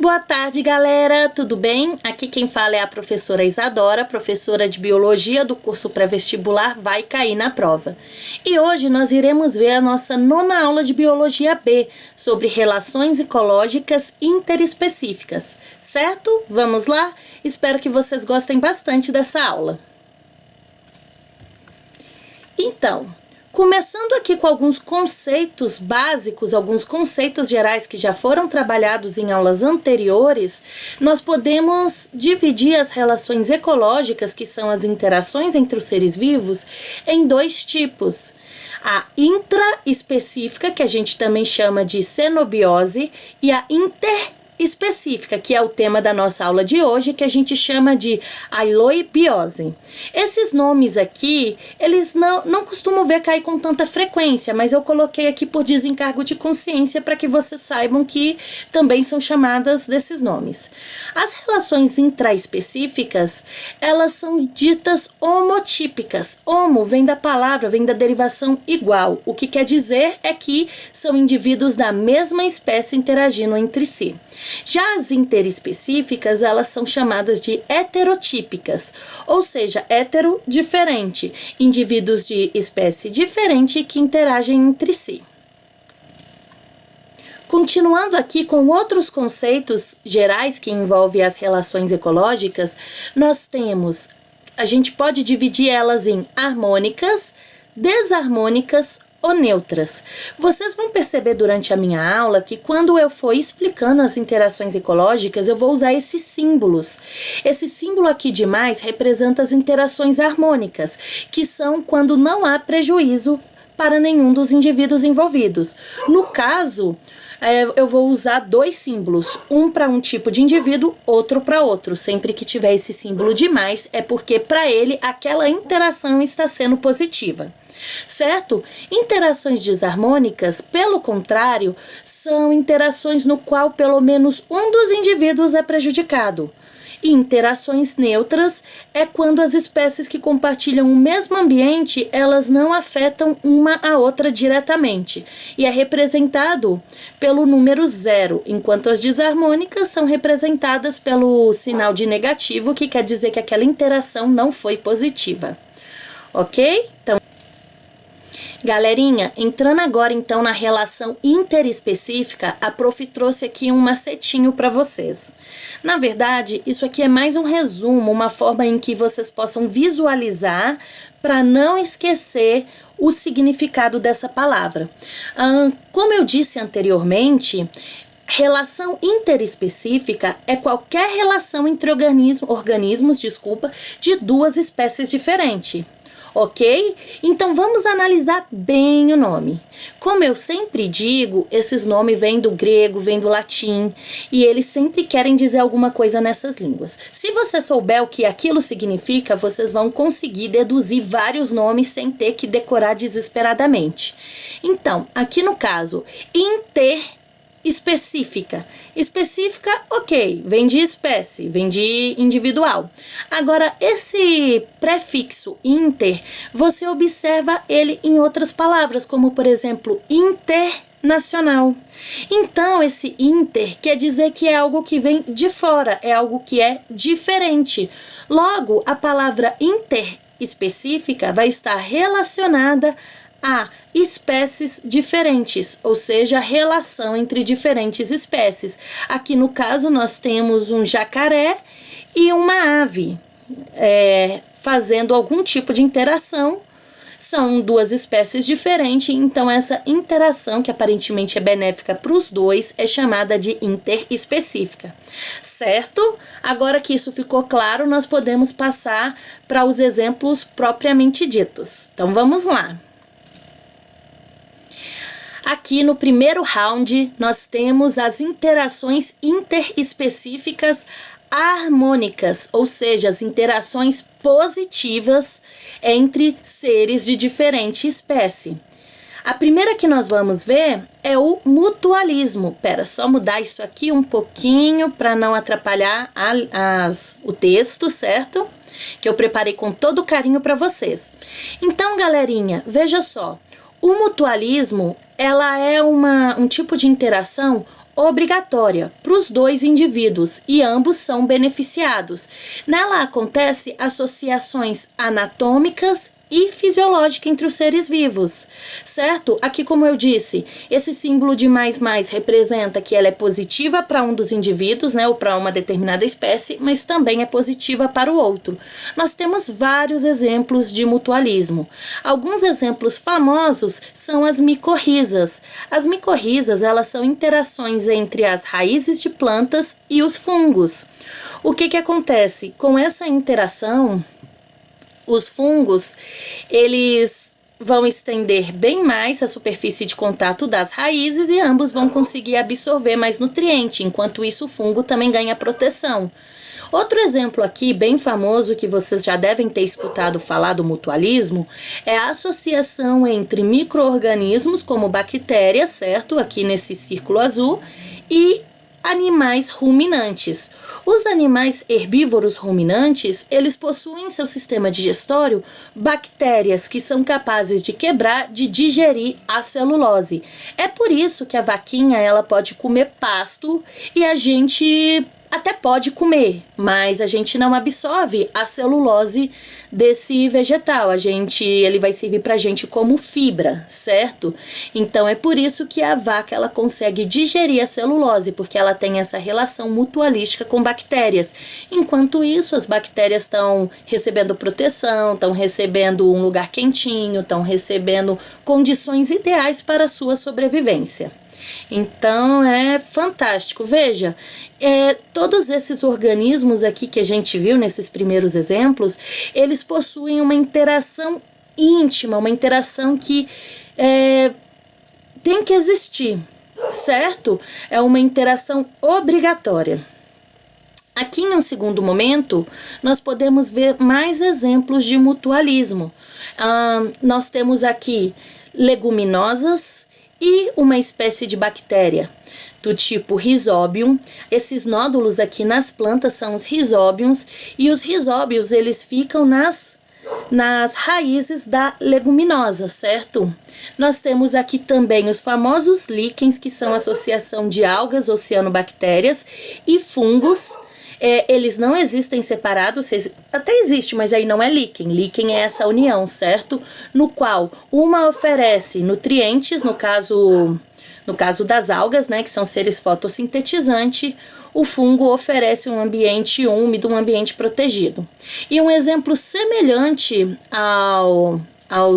Boa tarde, galera! Tudo bem? Aqui quem fala é a professora Isadora, professora de Biologia do curso pré-vestibular Vai Cair na Prova. E hoje nós iremos ver a nossa nona aula de Biologia B, sobre relações ecológicas interespecíficas, certo? Vamos lá? Espero que vocês gostem bastante dessa aula. Então, começando aqui com alguns conceitos básicos, alguns conceitos gerais que já foram trabalhados em aulas anteriores, nós podemos dividir as relações ecológicas, que são as interações entre os seres vivos, em dois tipos. A intraespecífica, que a gente também chama de cenobiose, e a interespecífica, que é o tema da nossa aula de hoje, que a gente chama de ailoibiose. Esses nomes aqui, eles não costumam ver cair com tanta frequência, mas eu coloquei aqui por desencargo de consciência para que vocês saibam que também são chamadas desses nomes. As relações intraespecíficas, elas são ditas homotípicas. Homo vem da palavra, vem da derivação igual. O que quer dizer é que são indivíduos da mesma espécie interagindo entre si. Já as interespecíficas, elas são chamadas de heterotípicas, ou seja, hétero diferente, indivíduos de espécie diferente que interagem entre si. Continuando aqui com outros conceitos gerais que envolvem as relações ecológicas, a gente pode dividir elas em harmônicas, desarmônicas ou neutras. Vocês vão perceber durante a minha aula que quando eu for explicando as interações ecológicas, eu vou usar esses símbolos. Esse símbolo aqui de mais representa as interações harmônicas, que são quando não há prejuízo para nenhum dos indivíduos envolvidos. No caso, eu vou usar dois símbolos, um para um tipo de indivíduo, outro para outro. Sempre que tiver esse símbolo de mais, é porque para ele aquela interação está sendo positiva. Certo? Interações desarmônicas, pelo contrário, são interações no qual pelo menos um dos indivíduos é prejudicado. E interações neutras é quando as espécies que compartilham o mesmo ambiente, elas não afetam uma a outra diretamente. E é representado pelo número 0, enquanto as desarmônicas são representadas pelo sinal de negativo, que quer dizer que aquela interação não foi positiva. Ok? Então, galerinha, entrando agora então na relação interespecífica, a prof trouxe aqui um macetinho para vocês. Na verdade, isso aqui é mais um resumo, uma forma em que vocês possam visualizar para não esquecer o significado dessa palavra. Como eu disse anteriormente, relação interespecífica é qualquer relação entre organismos de duas espécies diferentes. Ok? Então vamos analisar bem o nome. Como eu sempre digo, esses nomes vêm do grego, vêm do latim, e eles sempre querem dizer alguma coisa nessas línguas. Se você souber o que aquilo significa, vocês vão conseguir deduzir vários nomes sem ter que decorar desesperadamente. Então, aqui no caso, específica. Específica, ok, vem de espécie, vem de individual. Agora, esse prefixo inter, você observa ele em outras palavras, como por exemplo, internacional. Então, esse inter quer dizer que é algo que vem de fora, é algo que é diferente. Logo, a palavra interespecífica vai estar relacionada a espécies diferentes, ou seja, a relação entre diferentes espécies. Aqui no caso nós temos um jacaré e uma ave fazendo algum tipo de interação. São duas espécies diferentes, então essa interação, que aparentemente é benéfica para os dois, é chamada de interespecífica. Certo? Agora que isso ficou claro, nós podemos passar para os exemplos propriamente ditos. Então vamos lá. Aqui no primeiro round, nós temos as interações interespecíficas harmônicas, ou seja, as interações positivas entre seres de diferente espécie. A primeira que nós vamos ver é o mutualismo. Só mudar isso aqui um pouquinho para não atrapalhar o texto, certo? Que eu preparei com todo carinho para vocês. Então, galerinha, veja só. O mutualismo, ela é um tipo de interação obrigatória para os dois indivíduos e ambos são beneficiados. Nela acontece associações anatômicas e fisiológica entre os seres vivos, certo? Aqui, como eu disse, esse símbolo de mais representa que ela é positiva para um dos indivíduos, né, ou para uma determinada espécie, mas também é positiva para o outro. Nós temos vários exemplos de mutualismo. Alguns exemplos famosos são as micorrizas. As micorrizas, elas são interações entre as raízes de plantas e os fungos. O que acontece? Com essa interação, os fungos, eles vão estender bem mais a superfície de contato das raízes e ambos vão conseguir absorver mais nutriente, enquanto isso o fungo também ganha proteção. Outro exemplo aqui, bem famoso, que vocês já devem ter escutado falar do mutualismo, é a associação entre micro-organismos, como bactérias, certo? Aqui nesse círculo azul, e animais ruminantes. Os animais herbívoros ruminantes, eles possuem em seu sistema digestório bactérias que são capazes de quebrar, de digerir a celulose. É por isso que a vaquinha, ela pode comer pasto e a gente até pode comer, mas a gente não absorve a celulose desse vegetal. Ele vai servir pra gente como fibra, certo? Então é por isso que a vaca, ela consegue digerir a celulose, porque ela tem essa relação mutualística com bactérias. Enquanto isso, as bactérias estão recebendo proteção, estão recebendo um lugar quentinho, estão recebendo condições ideais para a sua sobrevivência. Então é fantástico. Veja, todos esses organismos aqui que a gente viu nesses primeiros exemplos, eles possuem uma interação íntima, uma interação que tem que existir, certo? É uma interação obrigatória. Aqui, em um segundo momento, nós podemos ver mais exemplos de mutualismo. Nós temos aqui leguminosas e uma espécie de bactéria do tipo Rhizobium. Esses nódulos aqui nas plantas são os rizóbios, e os rizóbios, eles ficam nas raízes da leguminosa, certo? Nós temos aqui também os famosos líquens, que são a associação de algas, oceanobactérias e fungos. Eles não existem separados, até existe, mas aí não é líquen. Líquen é essa união, certo? No qual uma oferece nutrientes, no caso das algas, né, que são seres fotossintetizantes, o fungo oferece um ambiente úmido, um ambiente protegido. E um exemplo semelhante ao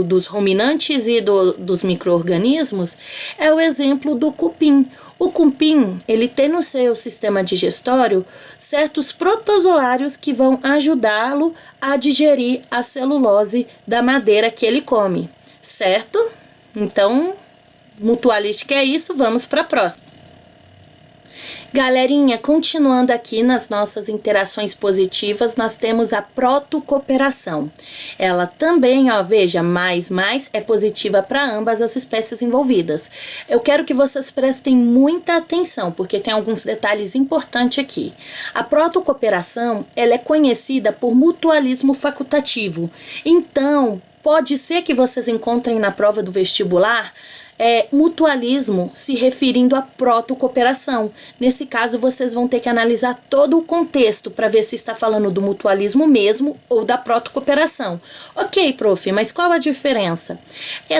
dos ruminantes e dos micro-organismos é o exemplo do cupim. O cupim, ele tem no seu sistema digestório certos protozoários que vão ajudá-lo a digerir a celulose da madeira que ele come, certo? Então, mutualística é isso, vamos para a próxima. Galerinha, continuando aqui nas nossas interações positivas, nós temos a protocooperação. Ela também, ó, veja, mais é positiva para ambas as espécies envolvidas. Eu quero que vocês prestem muita atenção, porque tem alguns detalhes importantes aqui. A protocooperação, ela é conhecida por mutualismo facultativo. Então, pode ser que vocês encontrem na prova do vestibular mutualismo se referindo à protocooperação. Nesse caso, vocês vão ter que analisar todo o contexto para ver se está falando do mutualismo mesmo ou da protocooperação. Ok, prof, mas qual a diferença?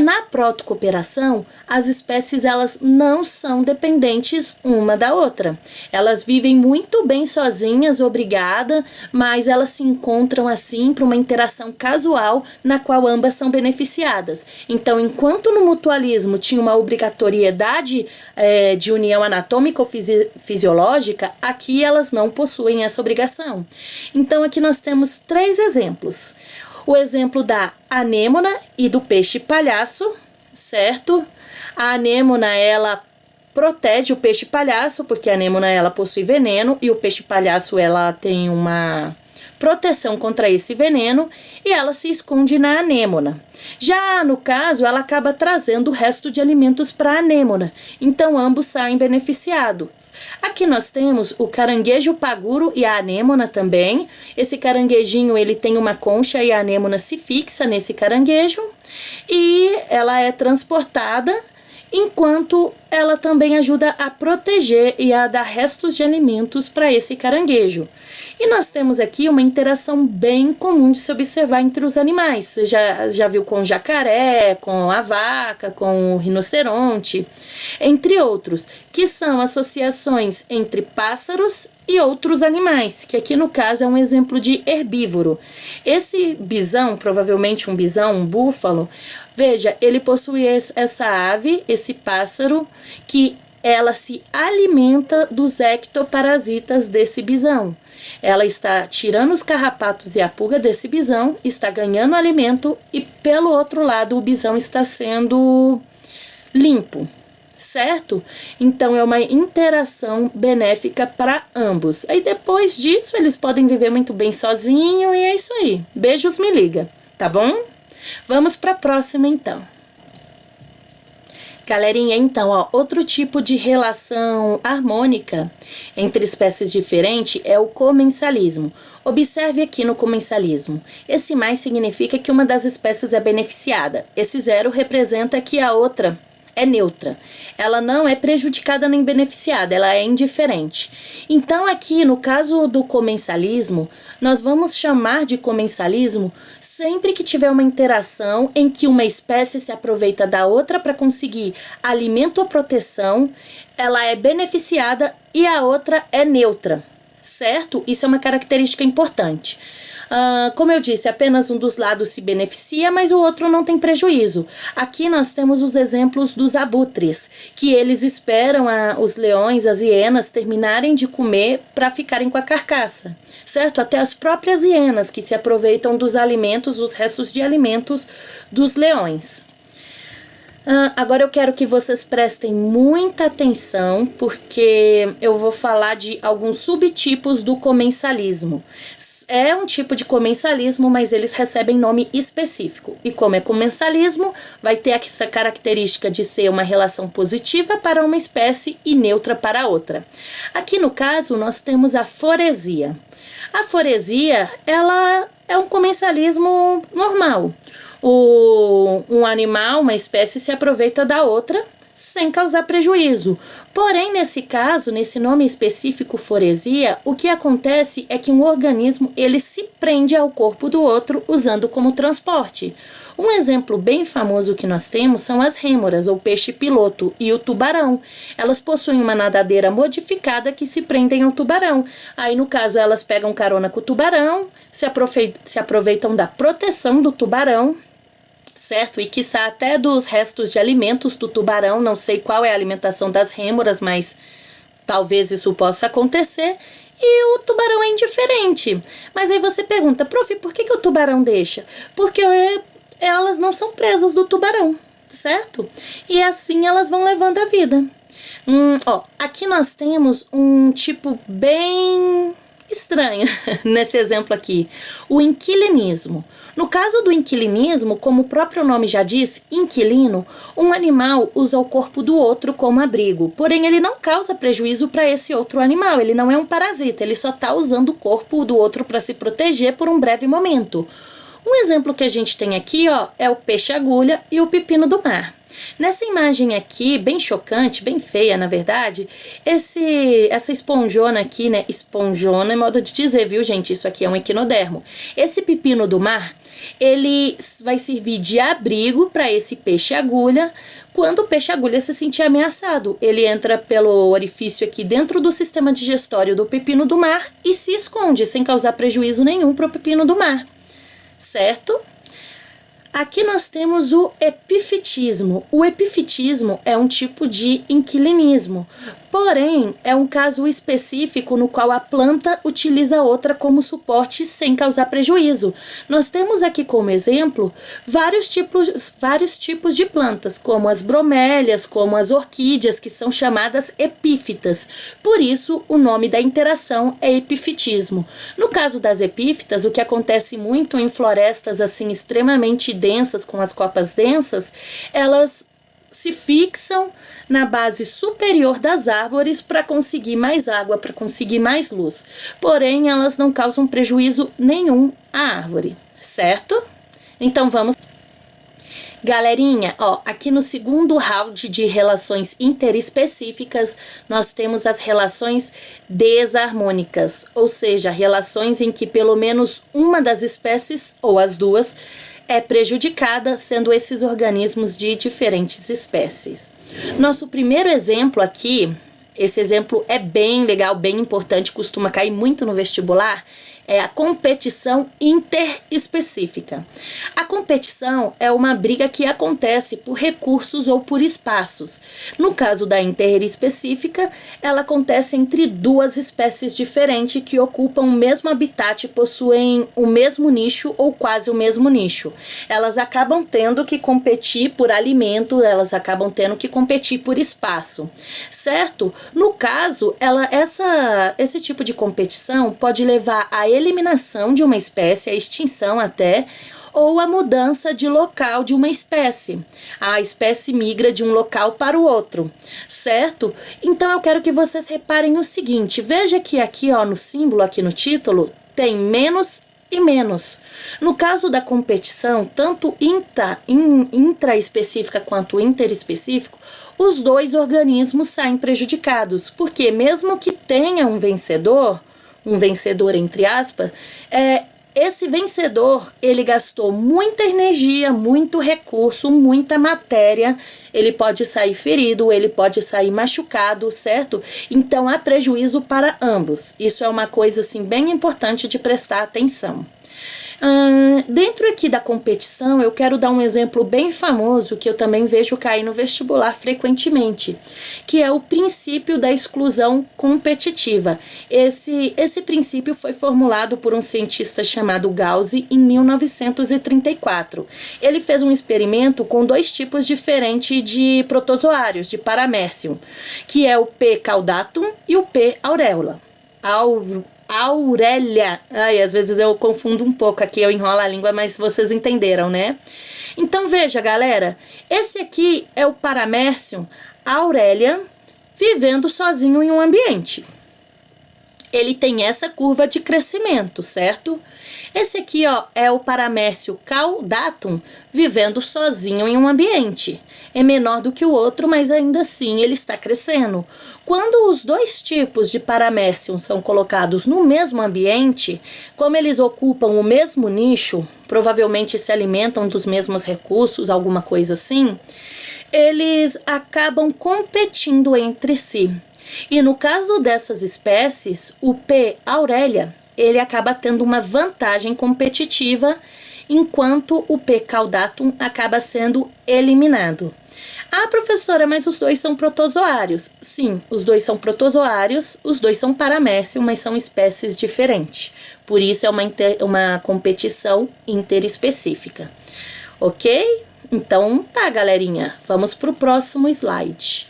Na protocooperação, as espécies, elas não são dependentes uma da outra. Elas vivem muito bem sozinhas, obrigada, mas elas se encontram assim para uma interação casual na qual ambas são beneficiadas. Então, enquanto no mutualismo tinha uma obrigatoriedade de união anatômica ou fisiológica, aqui elas não possuem essa obrigação. Então, aqui nós temos 3 exemplos. O exemplo da anêmona e do peixe-palhaço, certo? A anêmona, ela protege o peixe-palhaço, porque a anêmona, ela possui veneno, e o peixe-palhaço, ela tem uma proteção contra esse veneno, e ela se esconde na anêmona. Já no caso, ela acaba trazendo o resto de alimentos para a anêmona, então ambos saem beneficiados. Aqui nós temos o caranguejo paguro e a anêmona também. Esse caranguejinho, ele tem uma concha e a anêmona se fixa nesse caranguejo, e ela é transportada enquanto ela também ajuda a proteger e a dar restos de alimentos para esse caranguejo. E nós temos aqui uma interação bem comum de se observar entre os animais. Você já viu com o jacaré, com a vaca, com o rinoceronte, entre outros, que são associações entre pássaros e outros animais, que aqui no caso é um exemplo de herbívoro. Esse bisão, provavelmente um bisão, um búfalo, veja, ele possui essa ave, esse pássaro, que ela se alimenta dos ectoparasitas desse bisão. Ela está tirando os carrapatos e a pulga desse bisão, está ganhando alimento e, pelo outro lado, o bisão está sendo limpo, certo? Então, é uma interação benéfica para ambos. Aí, depois disso, eles podem viver muito bem sozinho e é isso aí. Beijos, me liga, tá bom? Vamos para a próxima, então. Galerinha, então, ó, outro tipo de relação harmônica entre espécies diferentes é o comensalismo. Observe aqui no comensalismo. Esse mais significa que uma das espécies é beneficiada. Esse zero representa que a outra é neutra. Ela não é prejudicada nem beneficiada, ela é indiferente. Então, aqui, no caso do comensalismo, nós vamos chamar de comensalismo sempre que tiver uma interação em que uma espécie se aproveita da outra para conseguir alimento ou proteção, ela é beneficiada e a outra é neutra, certo? Isso é uma característica importante. Como eu disse, apenas um dos lados se beneficia, mas o outro não tem prejuízo. Aqui nós temos os exemplos dos abutres, que eles esperam os leões, as hienas terminarem de comer para ficarem com a carcaça, certo? Até as próprias hienas que se aproveitam dos alimentos, os restos de alimentos dos leões. Agora eu quero que vocês prestem muita atenção, porque eu vou falar de alguns subtipos do comensalismo. É um tipo de comensalismo, mas eles recebem nome específico. E como é comensalismo, vai ter essa característica de ser uma relação positiva para uma espécie e neutra para outra. Aqui no caso, nós temos a foresia. A foresia, ela é um comensalismo normal. Um animal, uma espécie, se aproveita da outra sem causar prejuízo. Porém, nesse caso, nesse nome específico foresia, o que acontece é que um organismo ele se prende ao corpo do outro usando como transporte. Um exemplo bem famoso que nós temos são as rêmoras, ou peixe-piloto, e o tubarão. Elas possuem uma nadadeira modificada que se prendem ao tubarão. Aí, no caso, elas pegam carona com o tubarão, se aproveitam da proteção do tubarão, certo? E quiçá até dos restos de alimentos do tubarão, não sei qual é a alimentação das rêmoras, mas talvez isso possa acontecer, e o tubarão é indiferente. Mas aí você pergunta, prof, por que o tubarão deixa? Porque elas não são presas do tubarão, certo? E assim elas vão levando a vida. Aqui nós temos um tipo bem estranho nesse exemplo aqui, o inquilinismo. No caso do inquilinismo, como o próprio nome já diz, inquilino, um animal usa o corpo do outro como abrigo, porém ele não causa prejuízo para esse outro animal, ele não é um parasita, ele só está usando o corpo do outro para se proteger por um breve momento. Um exemplo que a gente tem aqui, ó, é o peixe-agulha e o pepino do mar. Nessa imagem aqui, bem chocante, bem feia, na verdade, essa esponjona aqui, né, esponjona é modo de dizer, viu, gente, isso aqui é um equinodermo. Esse pepino do mar, ele vai servir de abrigo para esse peixe-agulha quando o peixe-agulha se sentir ameaçado. Ele entra pelo orifício aqui dentro do sistema digestório do pepino do mar e se esconde, sem causar prejuízo nenhum para o pepino do mar, certo? Aqui nós temos o epifitismo. O epifitismo é um tipo de inquilinismo, porém é um caso específico no qual a planta utiliza a outra como suporte sem causar prejuízo. Nós temos aqui como exemplo vários tipos de plantas, como as bromélias, como as orquídeas, que são chamadas epífitas. Por isso, o nome da interação é epifitismo. No caso das epífitas, o que acontece muito em florestas assim extremamente densas, com as copas densas, elas se fixam na base superior das árvores para conseguir mais água, para conseguir mais luz. Porém, elas não causam prejuízo nenhum à árvore, certo? Então, vamos... Galerinha, ó, aqui no segundo round de relações interespecíficas, nós temos as relações desarmônicas, ou seja, relações em que pelo menos uma das espécies, ou as duas, é prejudicada, sendo esses organismos de diferentes espécies. Nosso primeiro exemplo aqui, esse exemplo é bem legal, bem importante, costuma cair muito no vestibular, é a competição interespecífica. A competição é uma briga que acontece por recursos ou por espaços. No caso da interespecífica, ela acontece entre duas espécies diferentes que ocupam o mesmo habitat e possuem o mesmo nicho ou quase o mesmo nicho. Elas acabam tendo que competir por alimento, elas acabam tendo que competir por espaço, certo? No caso, esse tipo de competição pode levar à eliminação de uma espécie, a extinção até, ou a mudança de local de uma espécie. A espécie migra de um local para o outro, certo? Então eu quero que vocês reparem o seguinte, veja que aqui, ó, no símbolo, aqui no título, tem menos e menos. No caso da competição, tanto intraespecífica quanto interespecífico, os dois organismos saem prejudicados, porque mesmo que tenha um vencedor entre aspas, esse vencedor, ele gastou muita energia, muito recurso, muita matéria, ele pode sair ferido, ele pode sair machucado, certo? Então há prejuízo para ambos. Isso é uma coisa assim bem importante de prestar atenção. Dentro aqui da competição, eu quero dar um exemplo bem famoso que eu também vejo cair no vestibular frequentemente, que é o princípio da exclusão competitiva. Esse princípio foi formulado por um cientista chamado Gauss em 1934. Ele fez um experimento com dois tipos diferentes de protozoários, de Paramecium, que é o P. caudatum e o P. aureola. Aurélia. Ai, às vezes eu confundo um pouco aqui, eu enrolo a língua, mas vocês entenderam, né? Então veja, galera, esse aqui é o Paramecium aurelia vivendo sozinho em um ambiente. Ele tem essa curva de crescimento, certo? Esse aqui, ó, é o Paramecium caudatum vivendo sozinho em um ambiente. É menor do que o outro, mas ainda assim ele está crescendo. Quando os dois tipos de Paramecium são colocados no mesmo ambiente, como eles ocupam o mesmo nicho, provavelmente se alimentam dos mesmos recursos, alguma coisa assim, eles acabam competindo entre si. E no caso dessas espécies, o P. aurelia, ele acaba tendo uma vantagem competitiva, enquanto o P. caudatum acaba sendo eliminado. Ah, professora, mas os dois são protozoários. Sim, os dois são protozoários, os dois são Paramecium, mas são espécies diferentes. Por isso é uma competição interespecífica. Ok? Então tá, galerinha, vamos para o próximo slide.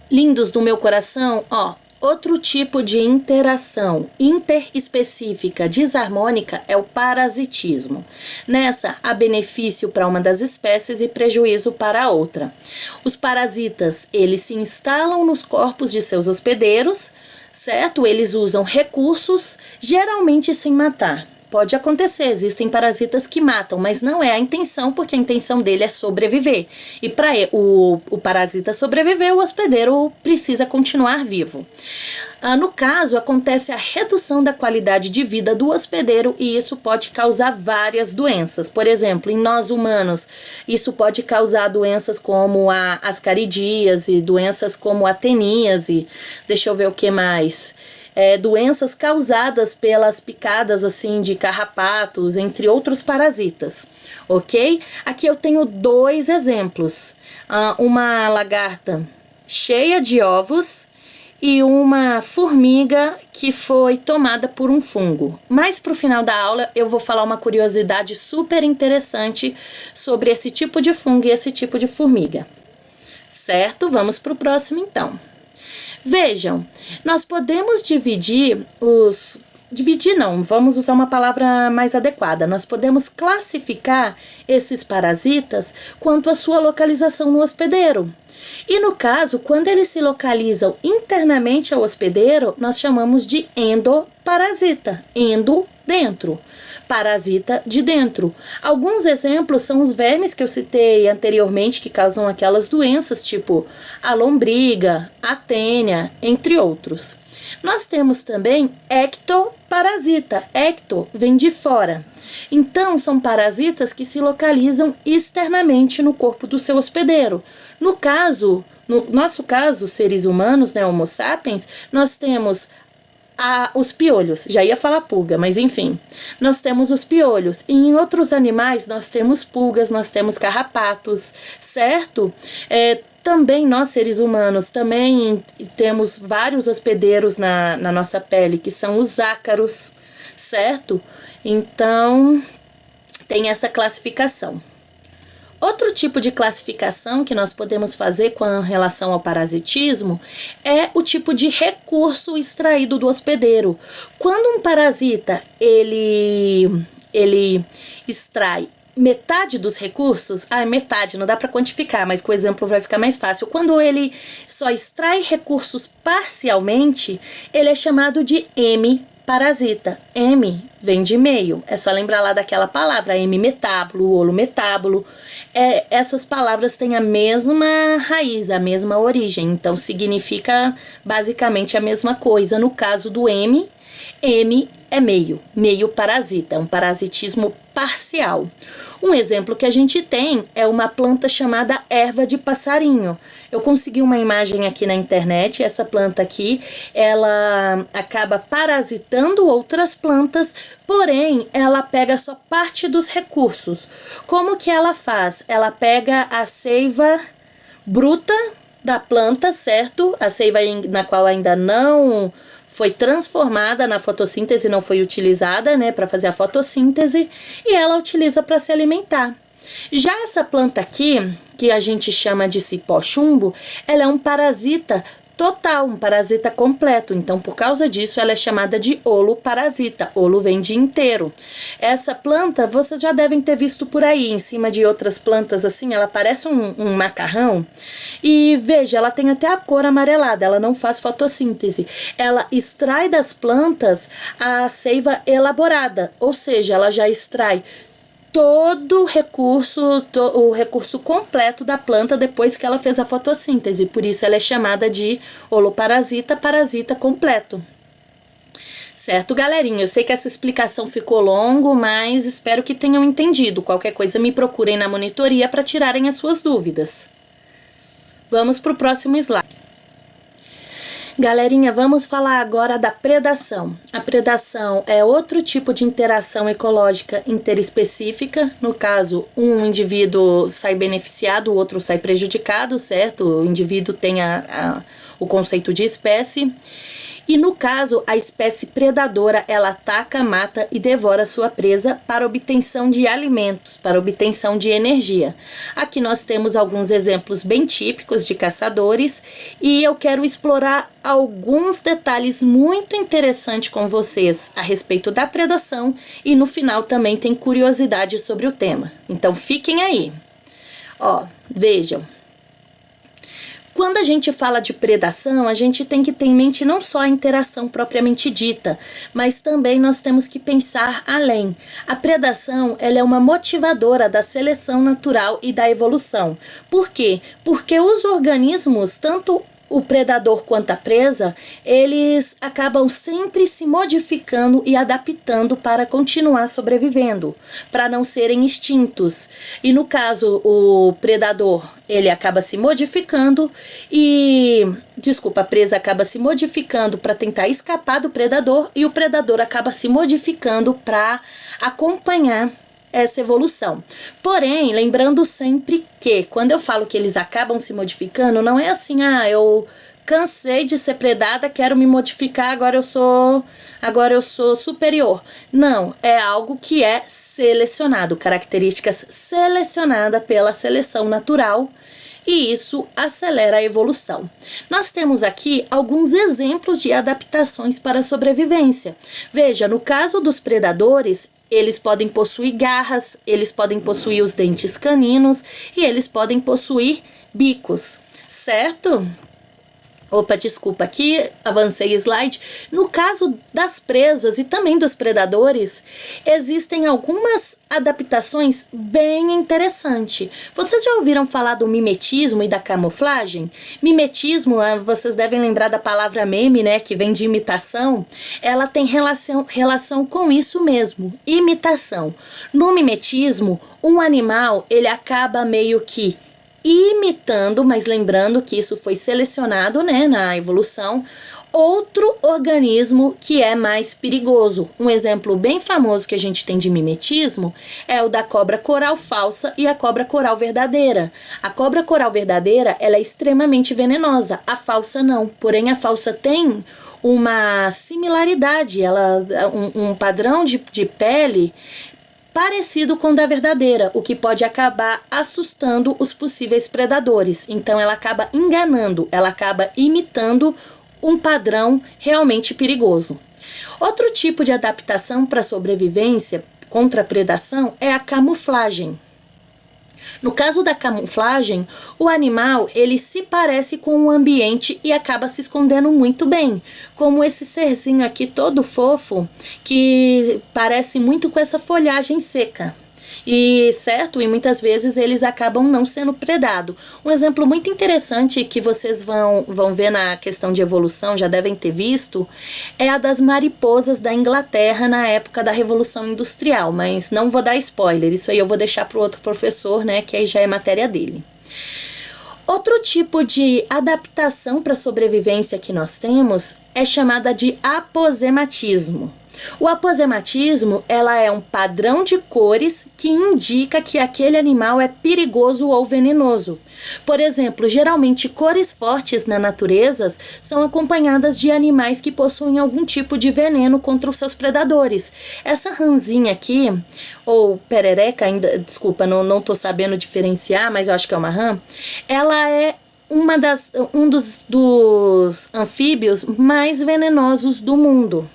Lindos do meu coração, ó, outro tipo de interação interespecífica desarmônica é o parasitismo. Nessa, há benefício para uma das espécies e prejuízo para a outra. Os parasitas, eles se instalam nos corpos de seus hospedeiros, certo? Eles usam recursos, geralmente sem matar. Pode acontecer, existem parasitas que matam, mas não é a intenção, porque a intenção dele é sobreviver. E para o parasita sobreviver, o hospedeiro precisa continuar vivo. No caso, acontece a redução da qualidade de vida do hospedeiro e isso pode causar várias doenças. Por exemplo, em nós humanos, isso pode causar doenças como a ascaridíase, doenças como a teníase, deixa eu ver o que mais... doenças causadas pelas picadas assim de carrapatos, entre outros parasitas, ok? Aqui eu tenho dois exemplos, uma lagarta cheia de ovos e uma formiga que foi tomada por um fungo. Mas pro final da aula eu vou falar uma curiosidade super interessante sobre esse tipo de fungo e esse tipo de formiga, certo? Vamos pro próximo então. Vejam, nós podemos vamos usar uma palavra mais adequada. Nós podemos classificar esses parasitas quanto à sua localização no hospedeiro. E no caso, quando eles se localizam internamente ao hospedeiro, nós chamamos de endoparasita. Endo, dentro. Parasita de dentro. Alguns exemplos são os vermes que eu citei anteriormente, que causam aquelas doenças, tipo a lombriga, a tênia, entre outros. Nós temos também ectoparasita. Ecto vem de fora. Então, são parasitas que se localizam externamente no corpo do seu hospedeiro. No nosso caso, seres humanos, né, Homo sapiens, nós temos os piolhos. Já ia falar pulga, mas enfim. Nós temos os piolhos. E em outros animais, nós temos pulgas, nós temos carrapatos, certo? Também nós, seres humanos, também temos vários hospedeiros na nossa pele, que são os ácaros, certo? Então, tem essa classificação. Outro tipo de classificação que nós podemos fazer com relação ao parasitismo é o tipo de recurso extraído do hospedeiro. Quando um parasita, ele extrai metade dos recursos, metade, não dá para quantificar, mas com o exemplo vai ficar mais fácil. Quando ele só extrai recursos parcialmente, ele é chamado de hemiparasita. Hemi vem de meio, é só lembrar lá daquela palavra, hemimetábulo, holometábulo. Essas palavras têm a mesma raiz, a mesma origem, então significa basicamente a mesma coisa. No caso do hemi é meio parasita, é um parasitismo parcial. Um exemplo que a gente tem é uma planta chamada erva de passarinho. Eu consegui uma imagem aqui na internet, essa planta aqui, ela acaba parasitando outras plantas, porém, ela pega só parte dos recursos. Como que ela faz? Ela pega a seiva bruta da planta, certo? A seiva na qual ainda não foi transformada na fotossíntese, não foi utilizada, né, para fazer a fotossíntese, e ela utiliza para se alimentar. Já essa planta aqui, que a gente chama de cipó-chumbo, ela é um parasita total, um parasita completo. Então, por causa disso, ela é chamada de holoparasita. Holo vem de inteiro. Essa planta, vocês já devem ter visto por aí, em cima de outras plantas assim, ela parece um macarrão. E veja, ela tem até a cor amarelada, ela não faz fotossíntese. Ela extrai das plantas a seiva elaborada, ou seja, ela já extrai todo o recurso completo da planta depois que ela fez a fotossíntese. Por isso ela é chamada de holoparasita, parasita completo. Certo, galerinha? Eu sei que essa explicação ficou longa, mas espero que tenham entendido. Qualquer coisa me procurem na monitoria para tirarem as suas dúvidas. Vamos para o próximo slide. Galerinha, vamos falar agora da predação. A predação é outro tipo de interação ecológica interespecífica. No caso, um indivíduo sai beneficiado, o outro sai prejudicado, certo? O indivíduo tem o conceito de espécie. E no caso, a espécie predadora, ela ataca, mata e devora sua presa para obtenção de alimentos, para obtenção de energia. Aqui nós temos alguns exemplos bem típicos de caçadores e eu quero explorar alguns detalhes muito interessantes com vocês a respeito da predação e no final também tem curiosidade sobre o tema. Então fiquem aí. Vejam. Quando a gente fala de predação, a gente tem que ter em mente não só a interação propriamente dita, mas também nós temos que pensar além. A predação, ela é uma motivadora da seleção natural e da evolução. Por quê? Porque os organismos, tanto o predador quanto a presa, eles acabam sempre se modificando e adaptando para continuar sobrevivendo, para não serem extintos. E no caso, o predador, ele acaba se modificando a presa acaba se modificando para tentar escapar do predador e o predador acaba se modificando para acompanhar essa evolução. Porém, lembrando sempre que quando eu falo que eles acabam se modificando, não é assim, eu cansei de ser predada, quero me modificar, agora eu sou superior. Não, é algo que é selecionado, características selecionadas pela seleção natural, e isso acelera a evolução. Nós temos aqui alguns exemplos de adaptações para a sobrevivência. Veja, no caso dos predadores, eles podem possuir garras, eles podem possuir os dentes caninos e eles podem possuir bicos, certo? Opa, desculpa, aqui avancei slide. No caso das presas e também dos predadores, existem algumas adaptações bem interessantes. Vocês já ouviram falar do mimetismo e da camuflagem? Mimetismo, vocês devem lembrar da palavra meme, né, que vem de imitação. Ela tem relação com isso mesmo, imitação. No mimetismo, um animal, ele acaba meio que imitando, mas lembrando que isso foi selecionado, né, na evolução, outro organismo que é mais perigoso. Um exemplo bem famoso que a gente tem de mimetismo é o da cobra coral falsa e a cobra coral verdadeira. A cobra coral verdadeira, ela é extremamente venenosa, a falsa não. Porém, a falsa tem uma similaridade, um padrão de pele parecido com o da verdadeira, o que pode acabar assustando os possíveis predadores. Então ela acaba enganando, ela acaba imitando um padrão realmente perigoso. Outro tipo de adaptação para sobrevivência contra a predação é a camuflagem. No caso da camuflagem, o animal ele se parece com o ambiente e acaba se escondendo muito bem, como esse serzinho aqui todo fofo que parece muito com essa folhagem seca. E certo, e muitas vezes eles acabam não sendo predados. Um exemplo muito interessante que vocês vão ver na questão de evolução, já devem ter visto, é a das mariposas da Inglaterra na época da Revolução Industrial, mas não vou dar spoiler, isso aí eu vou deixar para o outro professor, né, que aí já é matéria dele. Outro tipo de adaptação para sobrevivência que nós temos é chamada de aposematismo. O aposematismo, ela é um padrão de cores que indica que aquele animal é perigoso ou venenoso. Por exemplo, geralmente cores fortes na natureza são acompanhadas de animais que possuem algum tipo de veneno contra os seus predadores. Essa rãzinha aqui, ou perereca, ainda, desculpa, não tô sabendo diferenciar, mas eu acho que é uma rã, ela é um dos anfíbios mais venenosos do mundo.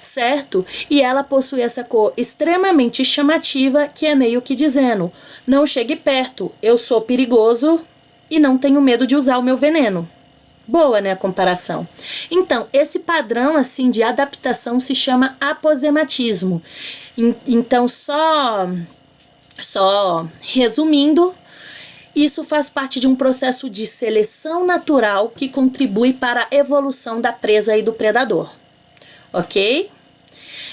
Certo? E ela possui essa cor extremamente chamativa que é meio que dizendo: não chegue perto, eu sou perigoso e não tenho medo de usar o meu veneno. Boa, né, a comparação? Então, esse padrão assim de adaptação se chama aposematismo. Então, só resumindo, isso faz parte de um processo de seleção natural que contribui para a evolução da presa e do predador. Ok?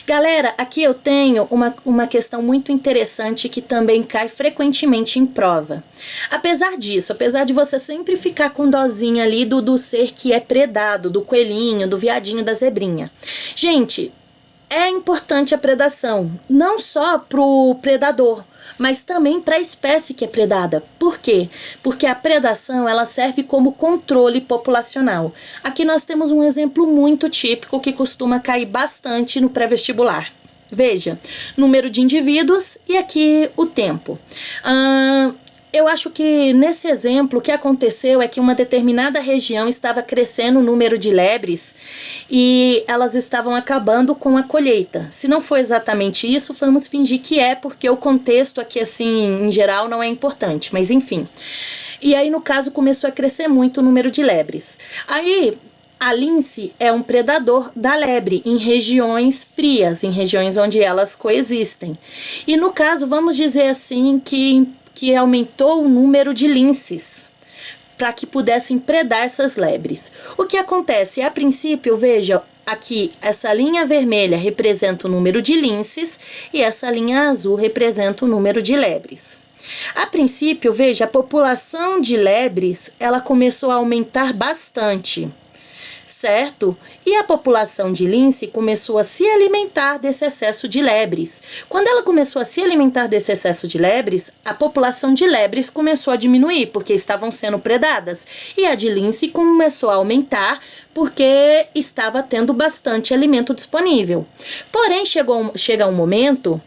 Galera, aqui eu tenho uma questão muito interessante que também cai frequentemente em prova. Apesar disso, apesar de você sempre ficar com dozinha ali do ser que é predado, do coelhinho, do viadinho, da zebrinha. Gente, é importante a predação, não só pro predador, mas também para a espécie que é predada. Por quê? Porque a predação ela serve como controle populacional. Aqui nós temos um exemplo muito típico que costuma cair bastante no pré-vestibular. Veja, número de indivíduos e aqui o tempo. Eu acho que nesse exemplo o que aconteceu é que uma determinada região estava crescendo o número de lebres e elas estavam acabando com a colheita. Se não for exatamente isso, vamos fingir que é, porque o contexto aqui, assim, em geral, não é importante, mas enfim. E aí, no caso, começou a crescer muito o número de lebres. Aí, a lince é um predador da lebre em regiões frias, em regiões onde elas coexistem. E no caso, vamos dizer assim que aumentou o número de linces para que pudessem predar essas lebres. O que acontece? A princípio, veja, aqui essa linha vermelha representa o número de linces e essa linha azul representa o número de lebres. A princípio, veja, a população de lebres ela começou a aumentar bastante, certo? E a população de lince começou a se alimentar desse excesso de lebres. Quando ela começou a se alimentar desse excesso de lebres, a população de lebres começou a diminuir, porque estavam sendo predadas. E a de lince começou a aumentar, porque estava tendo bastante alimento disponível. Porém, chega um momento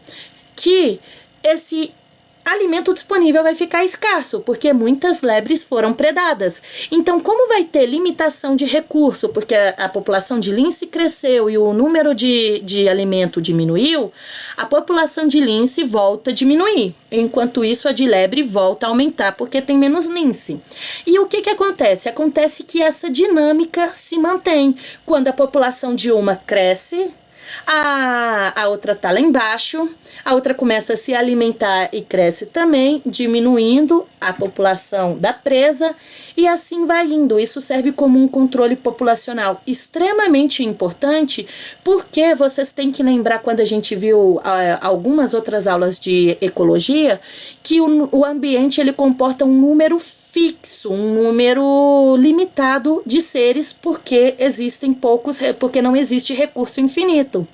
que alimento disponível vai ficar escasso, porque muitas lebres foram predadas. Então, como vai ter limitação de recurso, porque a população de lince cresceu e o número de alimento diminuiu, a população de lince volta a diminuir. Enquanto isso, a de lebre volta a aumentar, porque tem menos lince. E o que acontece? Acontece que essa dinâmica se mantém. Quando a população de uma cresce, a outra tá lá embaixo, a outra começa a se alimentar e cresce também, diminuindo a população da presa, e assim vai indo. Isso serve como um controle populacional extremamente importante, porque vocês têm que lembrar, quando a gente viu algumas outras aulas de ecologia, que o ambiente ele comporta um número fixo, um número limitado de seres, porque existem poucos, porque não existe recurso infinito.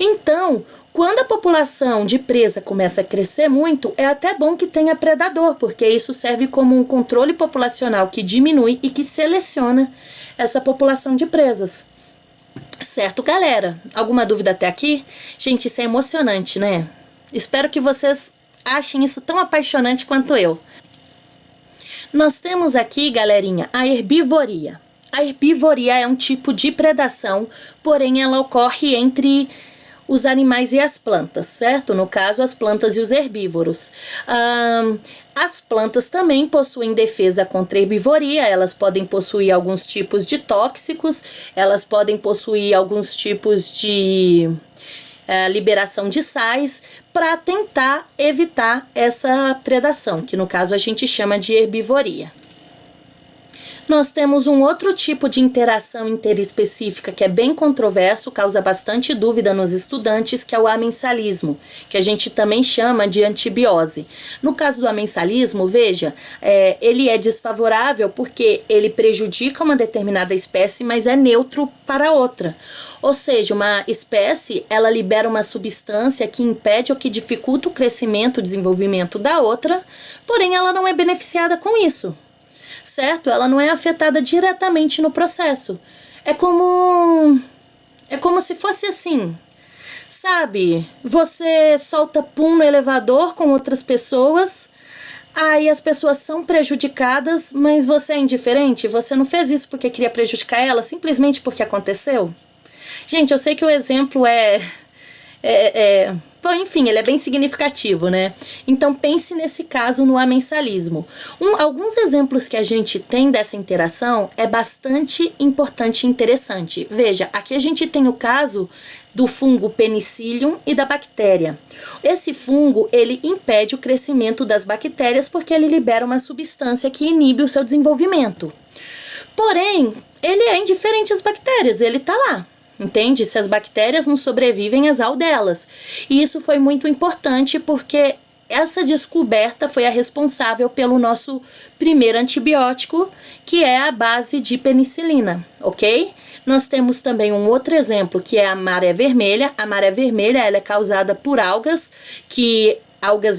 Então, quando a população de presa começa a crescer muito, é até bom que tenha predador, porque isso serve como um controle populacional que diminui e que seleciona essa população de presas. Certo, galera? Alguma dúvida até aqui? Gente, isso é emocionante, né? Espero que vocês achem isso tão apaixonante quanto eu. Nós temos aqui, galerinha, a herbivoria. A herbivoria é um tipo de predação, porém ela ocorre entre os animais e as plantas, certo? No caso, as plantas e os herbívoros. As plantas também possuem defesa contra a herbivoria, elas podem possuir alguns tipos de tóxicos, elas podem possuir alguns tipos de liberação de sais para tentar evitar essa predação, que no caso a gente chama de herbivoria. Nós temos um outro tipo de interação interespecífica que é bem controverso, causa bastante dúvida nos estudantes, que é o amensalismo, que a gente também chama de antibiose. No caso do amensalismo, veja, ele é desfavorável porque ele prejudica uma determinada espécie, mas é neutro para outra. Ou seja, uma espécie, ela libera uma substância que impede ou que dificulta o crescimento e desenvolvimento da outra, porém ela não é beneficiada com isso. Certo? Ela não é afetada diretamente no processo. É como se fosse assim, sabe? Você solta pum no elevador com outras pessoas, aí as pessoas são prejudicadas, mas você é indiferente? Você não fez isso porque queria prejudicar ela, simplesmente porque aconteceu? Gente, eu sei que o exemplo bom, enfim, ele é bem significativo, né? Então pense nesse caso no amensalismo. Alguns exemplos que a gente tem dessa interação é bastante importante e interessante. Veja, aqui a gente tem o caso do fungo Penicillium e da bactéria. Esse fungo, ele impede o crescimento das bactérias porque ele libera uma substância que inibe o seu desenvolvimento. Porém, ele é indiferente às bactérias, ele tá lá. Entende? Se as bactérias não sobrevivem, azar delas. E isso foi muito importante porque essa descoberta foi a responsável pelo nosso primeiro antibiótico, que é a base de penicilina, ok? Nós temos também um outro exemplo, que é a maré vermelha. A maré vermelha, ela é causada por algas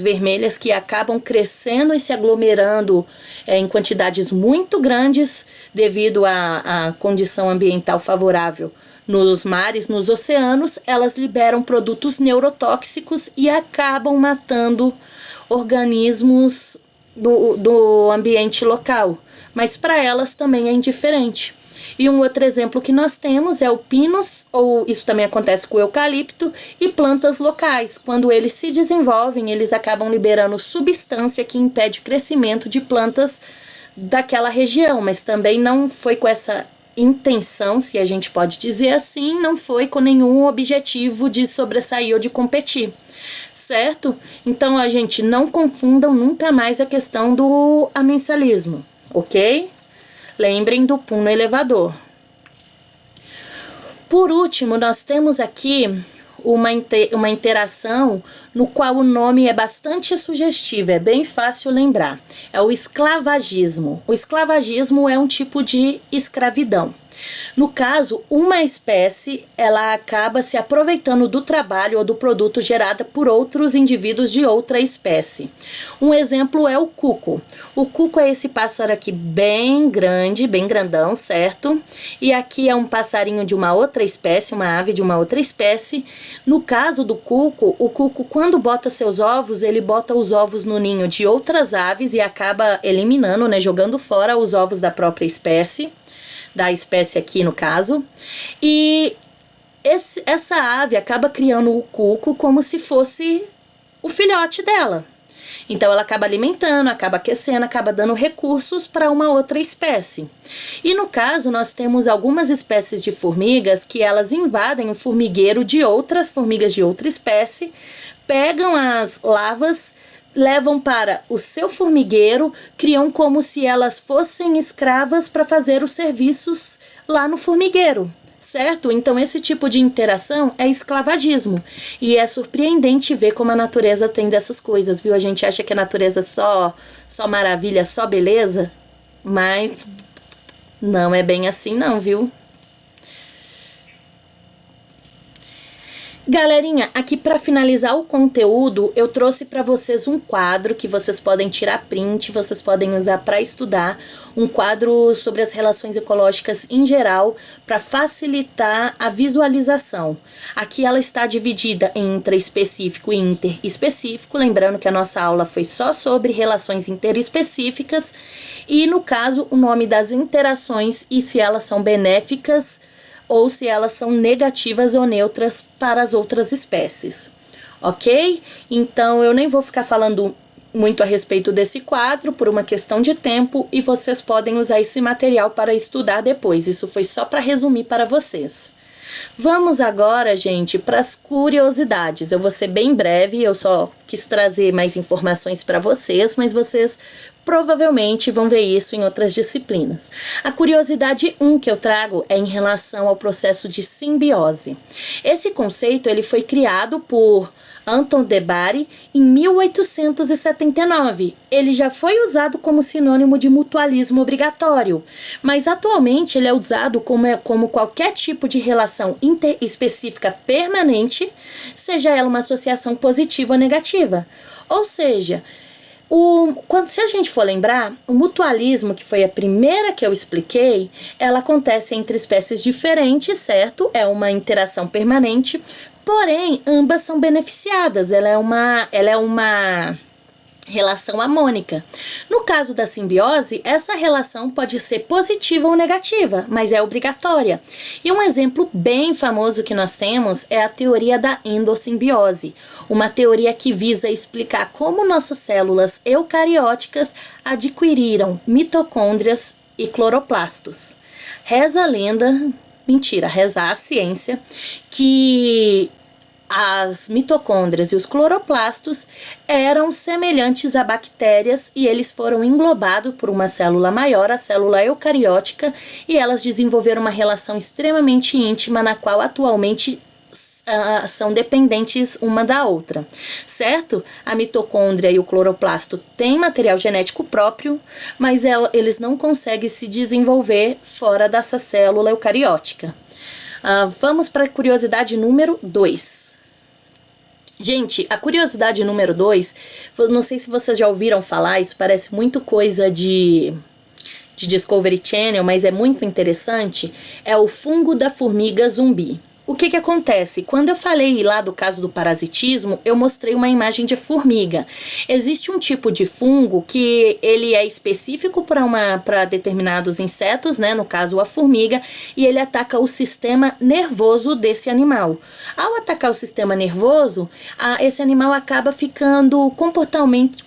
vermelhas que acabam crescendo e se aglomerando em quantidades muito grandes devido à condição ambiental favorável. Nos mares, nos oceanos, elas liberam produtos neurotóxicos e acabam matando organismos do ambiente local. Mas para elas também é indiferente. E um outro exemplo que nós temos é o pinus, ou isso também acontece com o eucalipto, e plantas locais. Quando eles se desenvolvem, eles acabam liberando substância que impede o crescimento de plantas daquela região, mas também não foi com essa intenção, se a gente pode dizer assim, não foi com nenhum objetivo de sobressair ou de competir, certo? Então, a gente não confundam nunca mais a questão do amensalismo, ok? Lembrem do pum no elevador. Por último, nós temos aqui uma interação no qual o nome é bastante sugestivo, é bem fácil lembrar. É o esclavagismo. O esclavagismo é um tipo de escravidão. No caso, uma espécie, ela acaba se aproveitando do trabalho ou do produto gerado por outros indivíduos de outra espécie. Um exemplo é o cuco. O cuco é esse pássaro aqui bem grande, bem grandão, certo? E aqui é um passarinho de uma outra espécie, uma ave de uma outra espécie. No caso do cuco, o cuco, quando bota seus ovos, ele bota os ovos no ninho de outras aves e acaba eliminando, né, jogando fora os ovos da própria espécie. Da espécie aqui no caso, e essa ave acaba criando o cuco como se fosse o filhote dela. Então ela acaba alimentando, acaba aquecendo, acaba dando recursos para uma outra espécie. E no caso nós temos algumas espécies de formigas que elas invadem o formigueiro de outras formigas de outra espécie, pegam as larvas, levam para o seu formigueiro, criam como se elas fossem escravas para fazer os serviços lá no formigueiro, certo? Então esse tipo de interação é esclavagismo. E é surpreendente ver como a natureza tem dessas coisas, viu? A gente acha que a natureza só maravilha, só beleza, mas não é bem assim não, viu? Galerinha, aqui para finalizar o conteúdo, eu trouxe para vocês um quadro que vocês podem tirar print, vocês podem usar para estudar, um quadro sobre as relações ecológicas em geral, para facilitar a visualização. Aqui ela está dividida em intraespecífico e interespecífico, lembrando que a nossa aula foi só sobre relações interespecíficas, e no caso o nome das interações e se elas são benéficas ou se elas são negativas ou neutras para as outras espécies, ok? Então eu nem vou ficar falando muito a respeito desse quadro por uma questão de tempo e vocês podem usar esse material para estudar depois, isso foi só para resumir para vocês. Vamos agora, gente, para as curiosidades. Eu vou ser bem breve, eu só quis trazer mais informações para vocês, mas vocês provavelmente vão ver isso em outras disciplinas. A curiosidade 1 que eu trago é em relação ao processo de simbiose. Esse conceito ele foi criado por Anton de Bary em 1879. Ele já foi usado como sinônimo de mutualismo obrigatório, mas atualmente ele é usado como qualquer tipo de relação interespecífica permanente, seja ela uma associação positiva ou negativa. Ou seja, se a gente for lembrar, o mutualismo, que foi a primeira que eu expliquei, ela acontece entre espécies diferentes, certo? É uma interação permanente, porém, ambas são beneficiadas. Ela é uma relação harmônica. No caso da simbiose, essa relação pode ser positiva ou negativa, mas é obrigatória. E um exemplo bem famoso que nós temos é a teoria da endossimbiose, uma teoria que visa explicar como nossas células eucarióticas adquiriram mitocôndrias e cloroplastos. Reza a lenda, reza a ciência, que as mitocôndrias e os cloroplastos eram semelhantes a bactérias e eles foram englobados por uma célula maior, a célula eucariótica, e elas desenvolveram uma relação extremamente íntima na qual atualmente são dependentes uma da outra, certo? A mitocôndria e o cloroplasto têm material genético próprio, mas eles não conseguem se desenvolver fora dessa célula eucariótica. Vamos para a curiosidade número 2. Gente, a curiosidade número 2, não sei se vocês já ouviram falar, isso parece muito coisa de Discovery Channel, mas é muito interessante, é o fungo da formiga zumbi. O que acontece? Quando eu falei lá do caso do parasitismo, eu mostrei uma imagem de formiga. Existe um tipo de fungo que ele é específico para determinados insetos, né? No caso a formiga, e ele ataca o sistema nervoso desse animal. Ao atacar o sistema nervoso, esse animal acaba ficando comportalmente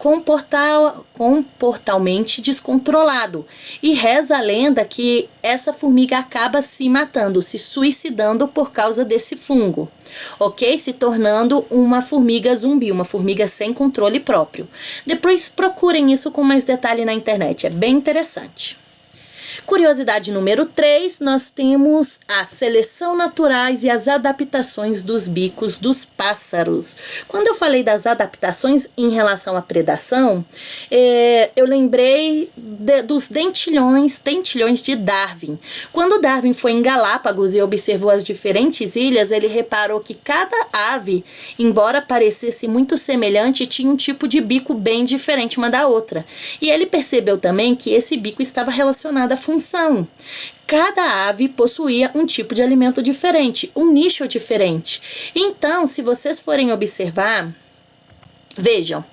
descontrolado. E reza a lenda que essa formiga acaba se matando, se suicidando por causa desse fungo, ok? Se tornando uma formiga zumbi, uma formiga sem controle próprio. Depois procurem isso com mais detalhe na internet, é bem interessante. Curiosidade número 3, nós temos a seleção naturais e as adaptações dos bicos dos pássaros. Quando eu falei das adaptações em relação à predação, eu lembrei dos dentilhões de Darwin. Quando Darwin foi em Galápagos e observou as diferentes ilhas, ele reparou que cada ave, embora parecesse muito semelhante, tinha um tipo de bico bem diferente uma da outra. E ele percebeu também que esse bico estava relacionado à função. Cada ave possuía um tipo de alimento diferente, um nicho diferente. Então, se vocês forem observar, vejam,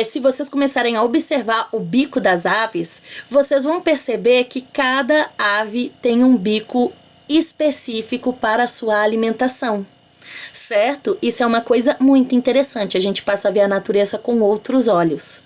se vocês começarem a observar o bico das aves, vocês vão perceber que cada ave tem um bico específico para a sua alimentação. Certo? Isso é uma coisa muito interessante, a gente passa a ver a natureza com outros olhos.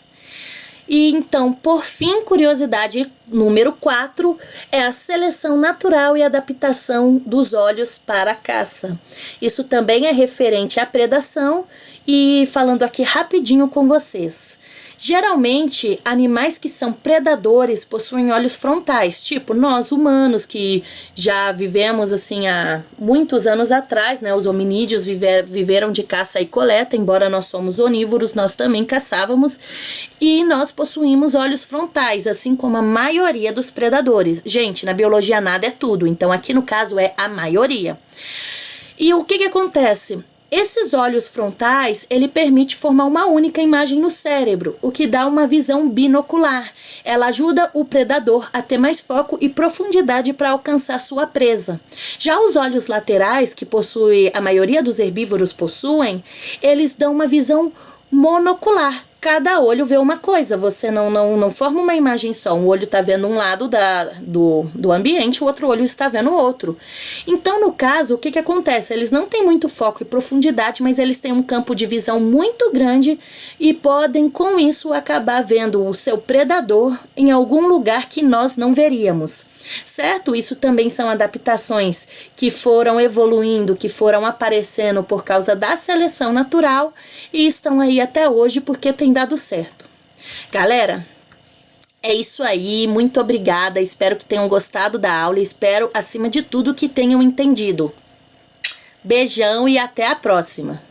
E então, por fim, curiosidade número 4 é a seleção natural e adaptação dos olhos para a caça. Isso também é referente à predação e falando aqui rapidinho com vocês. Geralmente, animais que são predadores possuem olhos frontais, tipo nós humanos que já vivemos assim há muitos anos atrás, né? Os hominídeos viveram de caça e coleta, embora nós somos onívoros, nós também caçávamos e nós possuímos olhos frontais, assim como a maioria dos predadores. Gente, na biologia nada é tudo, então aqui no caso é a maioria. E o que acontece? Esses olhos frontais, ele permite formar uma única imagem no cérebro, o que dá uma visão binocular. Ela ajuda o predador a ter mais foco e profundidade para alcançar sua presa. Já os olhos laterais, que a maioria dos herbívoros possuem, eles dão uma visão monocular. Cada olho vê uma coisa, você não forma uma imagem só. Um olho está vendo um lado do ambiente, o outro olho está vendo o outro. Então, no caso, o que acontece? Eles não têm muito foco e profundidade, mas eles têm um campo de visão muito grande e podem, com isso, acabar vendo o seu predador em algum lugar que nós não veríamos. Certo? Isso também são adaptações que foram evoluindo, que foram aparecendo por causa da seleção natural e estão aí até hoje porque tem dado certo. Galera, é isso aí, muito obrigada, espero que tenham gostado da aula e espero, acima de tudo, que tenham entendido. Beijão e até a próxima!